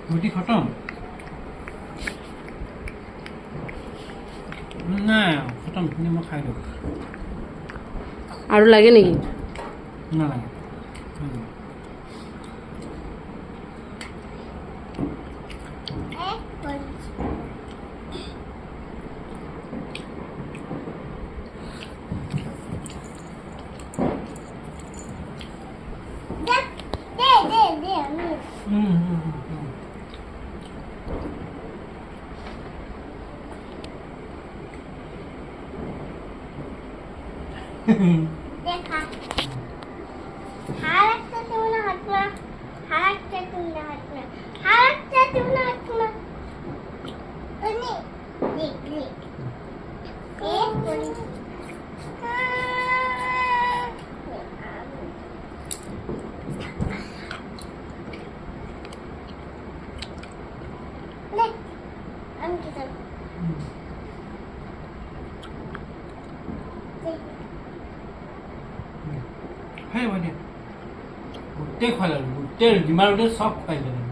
ৰুটি খতম নাই খতম খিনি মই খাই দিওঁ আৰু লাগে নেকি নালাগে देखा हारकता तुमने हाथमा हारकता तुमने हाथमा हारकता तुमने हाथमा अनि देख एक बोली ले हम किधर খাই হ'ব দিয়া গোটেই খুৱাই ল'লোঁ গোটেই যিমান ৰুটি চব খুৱাই ল'লোঁ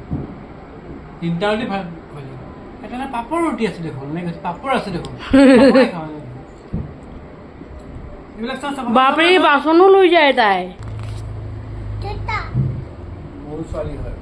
তিনিটা ৰুটি ভাল খুৱাই ল'লোঁ এটা পাপৰ ৰুটি আছে দেখোন নে কৈছে পাপৰ আছে দেখোন পাপৰে খাওঁ এইবিলাক চব চাব বাপৰে বাচনো লৈ যায় তাই कितना মোৰ ছোৱালী হয়